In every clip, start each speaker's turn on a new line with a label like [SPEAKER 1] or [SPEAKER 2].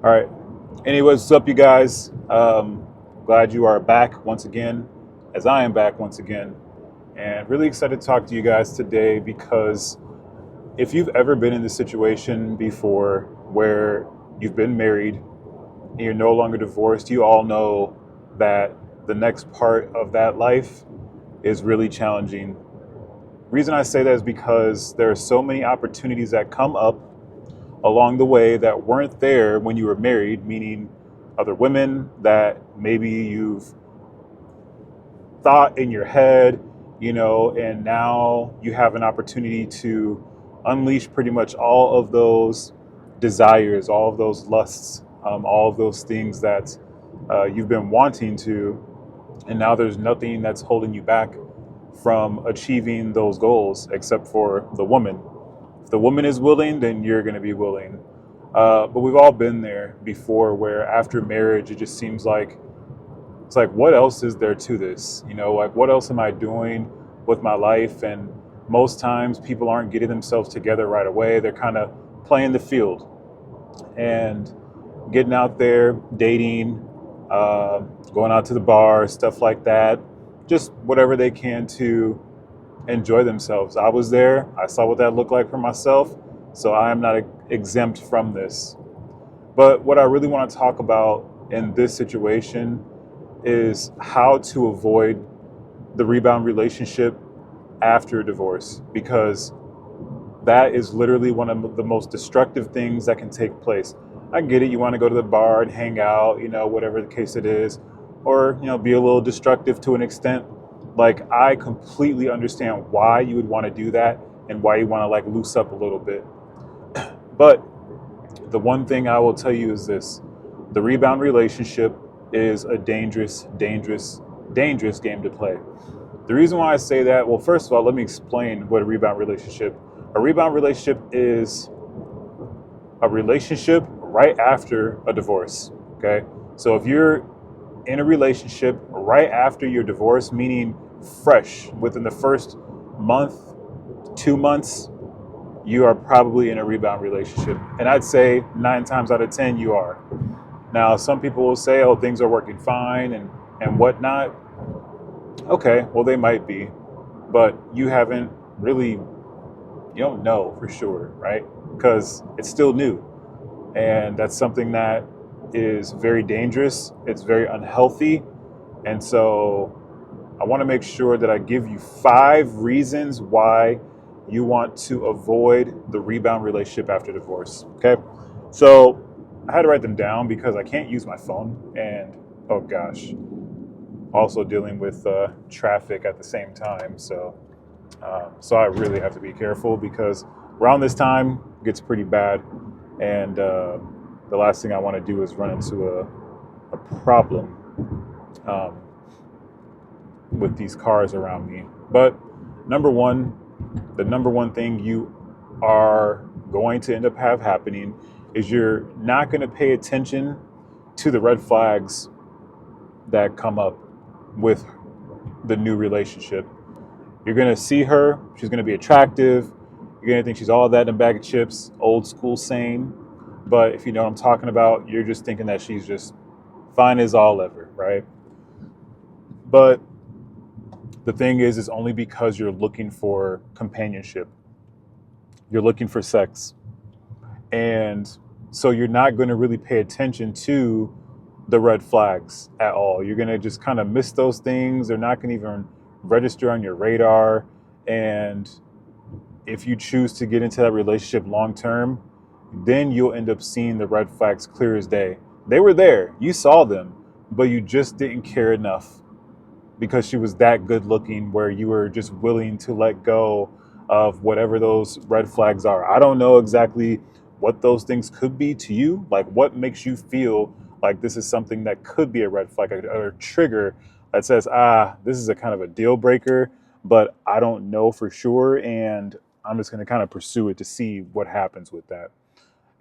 [SPEAKER 1] All right. Anyways, what's up, you guys? Glad you are back once again, as I am back once again, and really excited to talk to you guys today because if you've ever been in this situation before where you've been married and you're no longer divorced, you all know that the next part of that life is really challenging. Reason I say that is because there are so many opportunities that come up along the way that weren't there when you were married, meaning other women that maybe you've thought in your head, and now you have an opportunity to unleash pretty much all of those desires, all of those lusts, all of those things that you've been wanting to, and now there's nothing that's holding you back from achieving those goals except for the woman. If the woman is willing, then you're going to be willing. But we've all been there before where after marriage, it just seems like it's like, what else is there to this? Like, what else am I doing with my life? And most times people aren't getting themselves together right away. They're kind of playing the field and getting out there, dating, uh, going out to the bar, stuff like that, just whatever they can to enjoy themselves. I was there. I saw what that looked like for myself. So I am not exempt from this. But what I really want to talk about in this situation is how to avoid the rebound relationship after divorce, because that is literally one of the most destructive things that can take place. I get it. You want to go to the bar and hang out, whatever the case it is, or, be a little destructive to an extent. Like, I completely understand why you would want to do that and why you want to like loose up a little bit. But the one thing I will tell you is this: the rebound relationship is a dangerous, dangerous, dangerous game to play. The reason why I say that, well, first of all, let me explain what a rebound relationship. A rebound relationship is a relationship right after a divorce. Okay. So if you're in a relationship right after your divorce, meaning fresh within the first month, 2 months, you are probably in a rebound relationship. And I'd say 9 times out of 10, you are. Now, some people will say, oh, things are working fine and whatnot. Okay, well, they might be, but you haven't really, you don't know for sure, right? Because it's still new. And that's something that is very dangerous. It's very unhealthy. And so I want to make sure that I give you 5 reasons why you want to avoid the rebound relationship after divorce. Okay. So I had to write them down because I can't use my phone. And oh gosh, also dealing with traffic at the same time. So I really have to be careful because around this time it gets pretty bad. And the last thing I want to do is run into a problem um, with these cars around me. But number one, the number one thing you are going to end up have happening is you're not going to pay attention to the red flags that come up with the new relationship. You're going to see her, she's going to be attractive, you're going to think she's all that in a bag of chips, old school saying. But if you know what I'm talking about, you're just thinking that she's just fine as all ever, right? But the thing is, it's only because you're looking for companionship. You're looking for sex. And so you're not going to really pay attention to the red flags at all. You're going to just kind of miss those things. They're not going to even register on your radar. And if you choose to get into that relationship long term, then you'll end up seeing the red flags clear as day. They were there, you saw them, but you just didn't care enough because she was that good looking where you were just willing to let go of whatever those red flags are. I don't know exactly what those things could be to you, like what makes you feel like this is something that could be a red flag or a trigger that says, this is a kind of a deal breaker, but I don't know for sure. And I'm just going to kind of pursue it to see what happens with that.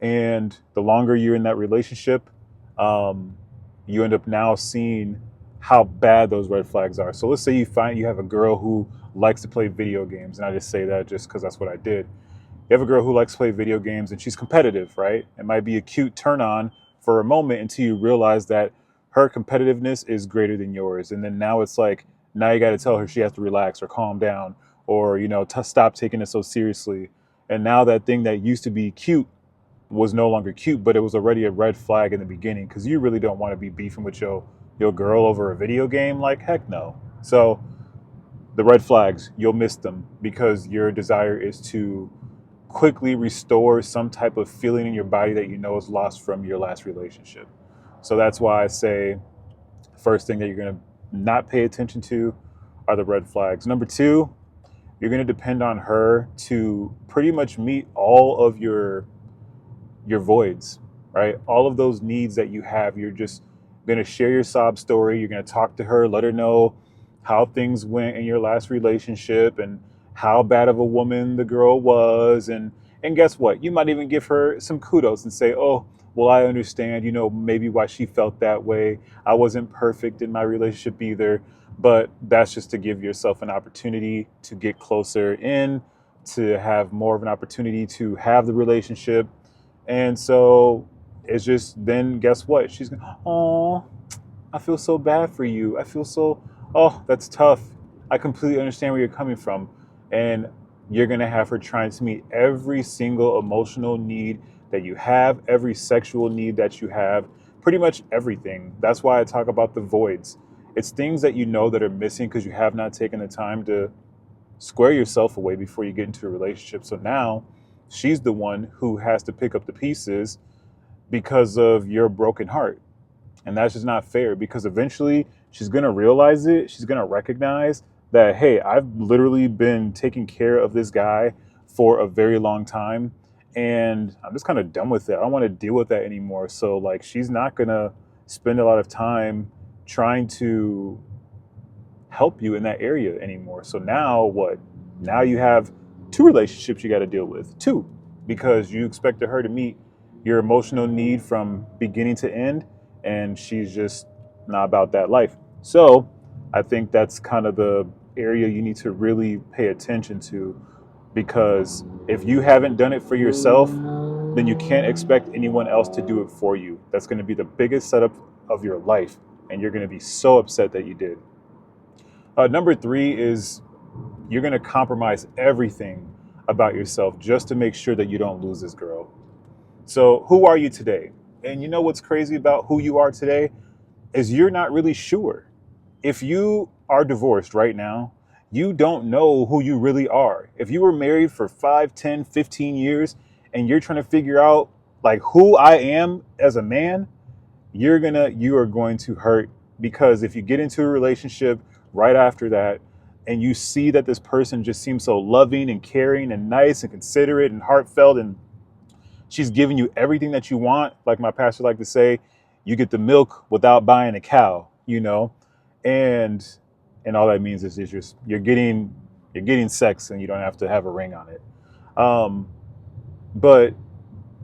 [SPEAKER 1] And the longer you're in that relationship, um, you end up now seeing how bad those red flags are. So let's say you find you have a girl who likes to play video games, and I just say that just because that's what I did. You have a girl who likes to play video games and she's competitive, right? It might be a cute turn on for a moment until you realize that her competitiveness is greater than yours. And then now it's like, now you got to tell her she has to relax or calm down or, stop taking it so seriously. And now that thing that used to be cute was no longer cute, but it was already a red flag in the beginning because you really don't want to be beefing with your girl over a video game. Like, heck no. So the red flags, you'll miss them because your desire is to quickly restore some type of feeling in your body that is lost from your last relationship. So that's why I say first thing that you're going to not pay attention to are the red flags. Number two, you're going to depend on her to pretty much meet all of your voids, right? All of those needs that you have. You're just going to share your sob story. You're going to talk to her, let her know how things went in your last relationship and how bad of a woman the girl was. And guess what? You might even give her some kudos and say, oh, well, I understand, maybe why she felt that way. I wasn't perfect in my relationship either, but that's just to give yourself an opportunity to get closer in, to have more of an opportunity to have the relationship. And so it's just, then guess what? She's going, oh, I feel so bad for you. Oh, that's tough. I completely understand where you're coming from. And you're going to have her trying to meet every single emotional need that you have, every sexual need that you have, pretty much everything. That's why I talk about the voids. It's things that that are missing because you have not taken the time to square yourself away before you get into a relationship. So now she's the one who has to pick up the pieces because of your broken heart. And that's just not fair because eventually she's going to realize it. She's going to recognize that, hey, I've literally been taking care of this guy for a very long time. And I'm just kind of done with it. I don't want to deal with that anymore. So like, she's not going to spend a lot of time trying to help you in that area anymore. So now what? Now you have two relationships you got to deal with. Two, because you expected her to meet your emotional need from beginning to end. And she's just not about that life. So I think that's kind of the area you need to really pay attention to, because if you haven't done it for yourself, then you can't expect anyone else to do it for you. That's going to be the biggest setup of your life. And you're going to be so upset that you did. Number three is you're going to compromise everything about yourself just to make sure that you don't lose this girl. So who are you today? And you know what's crazy about who you are today is you're not really sure. If you are divorced right now, you don't know who you really are. If you were married for 5, 10, 15 years and you're trying to figure out like who I am as a man, you are going to hurt, because if you get into a relationship right after that and you see that this person just seems so loving and caring and nice and considerate and heartfelt, and she's giving you everything that you want, like my pastor liked to say, you get the milk without buying a cow, and all that means is just you're getting sex and you don't have to have a ring on it. But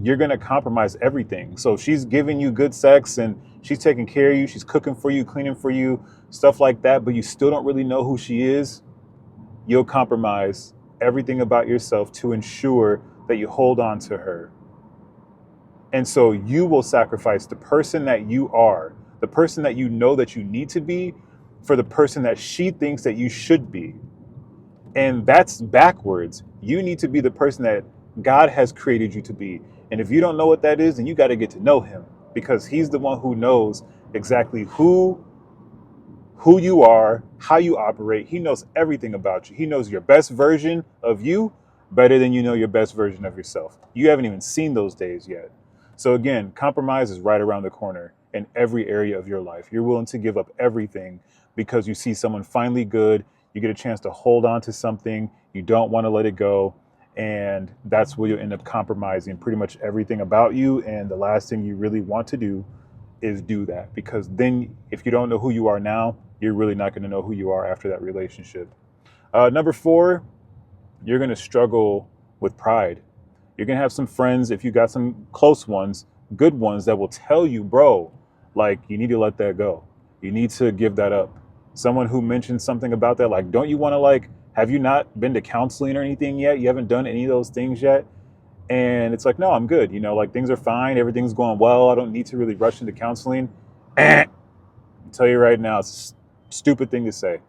[SPEAKER 1] you're going to compromise everything. So she's giving you good sex and she's taking care of you. She's cooking for you, cleaning for you, stuff like that. But you still don't really know who she is. You'll compromise everything about yourself to ensure that you hold on to her. And so you will sacrifice the person that you are, the person that you know that you need to be, for the person that she thinks that you should be. And that's backwards. You need to be the person that God has created you to be. And if you don't know what that is, then you got to get to know him, because he's the one who knows exactly who you are, how you operate. He knows everything about you. He knows your best version of you better than you know your best version of yourself. You haven't even seen those days yet. So again, compromise is right around the corner in every area of your life. You're willing to give up everything because you see someone finally good. You get a chance to hold on to something. You don't want to let it go. And that's where you'll end up compromising pretty much everything about you. And the last thing you really want to do is do that, because then if you don't know who you are now, you're really not going to know who you are after that relationship. Number 4, you're going to struggle with pride. You're going to have some friends, if you got some close ones, good ones, that will tell you, bro, like, you need to let that go. You need to give that up. Someone who mentioned something about that, like, don't you want to, like, have you not been to counseling or anything yet? You haven't done any of those things yet? And it's like, no, I'm good. You know, like things are fine. Everything's going well. I don't need to really rush into counseling. I'll tell you right now, it's a stupid thing to say.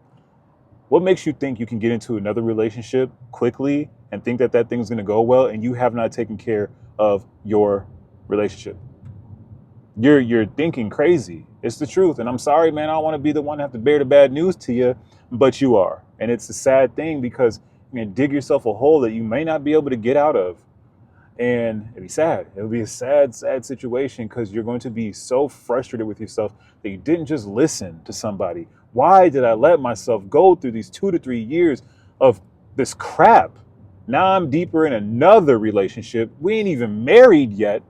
[SPEAKER 1] What makes you think you can get into another relationship quickly and think that that thing's going to go well and you have not taken care of your relationship? You're thinking crazy. It's the truth. And I'm sorry, man. I don't want to be the one to have to bear the bad news to you, but you are. And it's a sad thing because you can dig yourself a hole that you may not be able to get out of. And it'd be sad. It'll be a sad, sad situation because you're going to be so frustrated with yourself that you didn't just listen to somebody. Why did I let myself go through these 2 to 3 years of this crap? Now I'm deeper in another relationship. We ain't even married yet.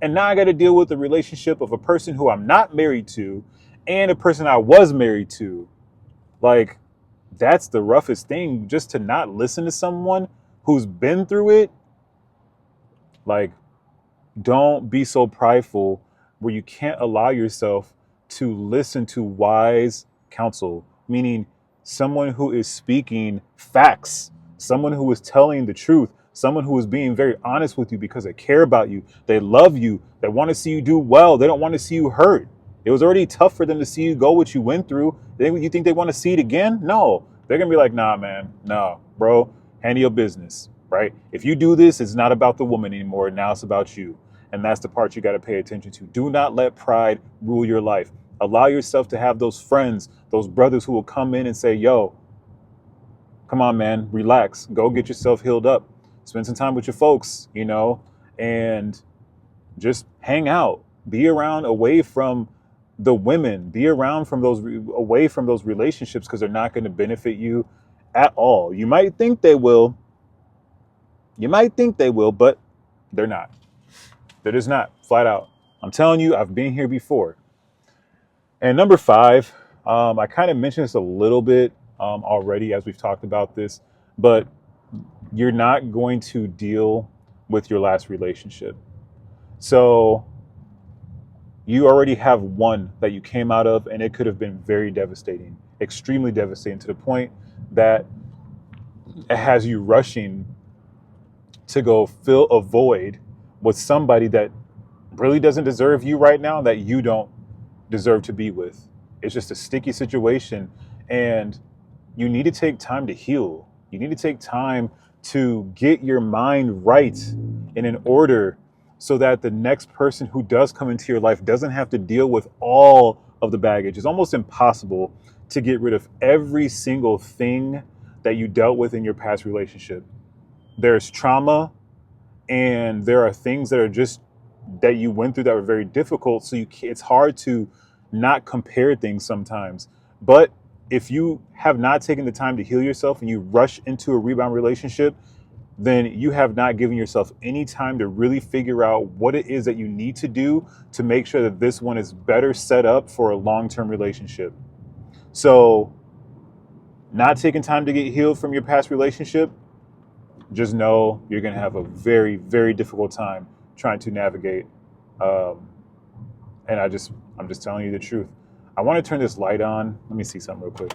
[SPEAKER 1] And now I got to deal with the relationship of a person who I'm not married to and a person I was married to. Like, that's the roughest thing, just to not listen to someone who's been through it. Like, don't be so prideful where you can't allow yourself to listen to wise counsel, meaning someone who is speaking facts, someone who is telling the truth, someone who is being very honest with you because they care about you, they love you, they want to see you do well, they don't want to see you hurt. It was already tough for them to see you go what you went through. You think they want to see it again? No. They're going to be like, nah, man, no, bro, handle your business, right? If you do this, it's not about the woman anymore. Now it's about you. And that's the part you got to pay attention to. Do not let pride rule your life. Allow yourself to have those friends, those brothers who will come in and say, yo, come on, man, relax. Go get yourself healed up. Spend some time with your folks, you know, and just hang out. Be around away from the women. Be around from those away from those relationships because they're not going to benefit you at all. You might think they will. You might think they will, but they're not. They're just not, flat out. I'm telling you, I've been here before. And number 5, I kind of mentioned this a little bit already as we've talked about this, but you're not going to deal with your last relationship. So you already have one that you came out of, and it could have been very devastating, extremely devastating, to the point that it has you rushing to go fill a void with somebody that really doesn't deserve you right now, that you don't deserve to be with. It's just a sticky situation, and you need to take time to heal. You need to take time to get your mind right and in order so that the next person who does come into your life doesn't have to deal with all of the baggage. It's almost impossible to get rid of every single thing that you dealt with in your past relationship. There's trauma, and there are things that are just that you went through that were very difficult. So it's hard to not compare things sometimes. But if you have not taken the time to heal yourself and you rush into a rebound relationship, then you have not given yourself any time to really figure out what it is that you need to do to make sure that this one is better set up for a long-term relationship. So not taking time to get healed from your past relationship, just know you're going to have a very, very difficult time trying to navigate. And I'm just telling you the truth. I want to turn this light on. Let me see something real quick.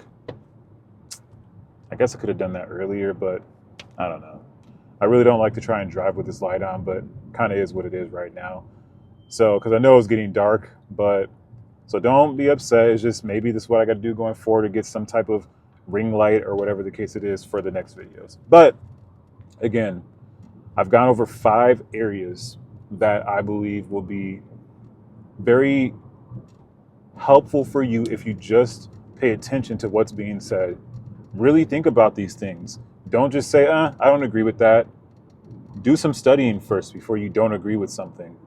[SPEAKER 1] I guess I could have done that earlier, but I don't know. I really don't like to try and drive with this light on, but kind of is what it is right now. So, because I know it's getting dark, but so don't be upset. It's just maybe this is what I got to do going forward to get some type of ring light or whatever the case it is for the next videos. But again, I've gone over 5 areas that I believe will be very helpful for you if you just pay attention to what's being said. Really think about these things. Don't just say, I don't agree with that. Do some studying first before you don't agree with something.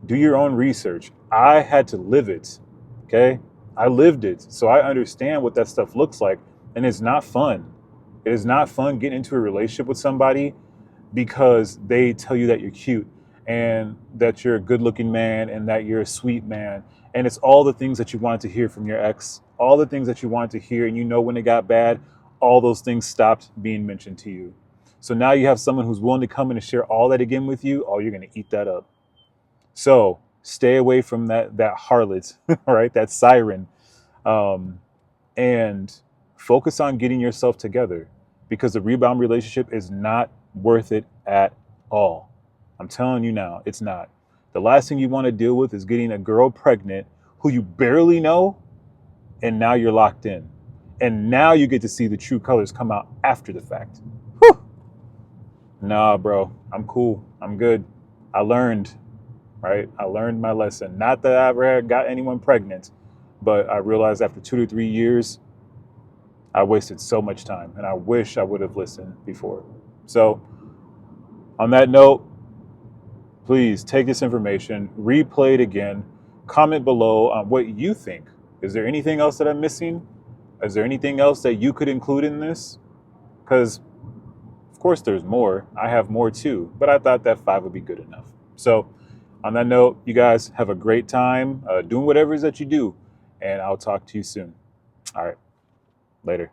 [SPEAKER 1] Do your own research. I had to live it, okay? I lived it, so I understand what that stuff looks like, and it's not fun. It is not fun getting into a relationship with somebody because they tell you that you're cute and that you're a good-looking man and that you're a sweet man. And it's all the things that you wanted to hear from your ex, all the things that you wanted to hear, and you know when it got bad, all those things stopped being mentioned to you. So now you have someone who's willing to come in and share all that again with you. Oh, you're going to eat that up. So stay away from that harlot, right? That siren, and focus on getting yourself together, because the rebound relationship is not worth it at all. I'm telling you now, it's not. The last thing you want to deal with is getting a girl pregnant who you barely know, and now you're locked in. And now you get to see the true colors come out after the fact. Whew. Nah, bro, I'm cool. I'm good. I learned, right? I learned my lesson. Not that I ever got anyone pregnant, but I realized after 2 to 3 years, I wasted so much time, and I wish I would have listened before. So, on that note, please take this information, replay it again, comment below on what you think. Is there anything else that I'm missing? Is there anything else that you could include in this? Because, of course, there's more. I have more too, but I thought that 5 would be good enough. So, on that note, you guys have a great time doing whatever it is that you do, and I'll talk to you soon. All right, later.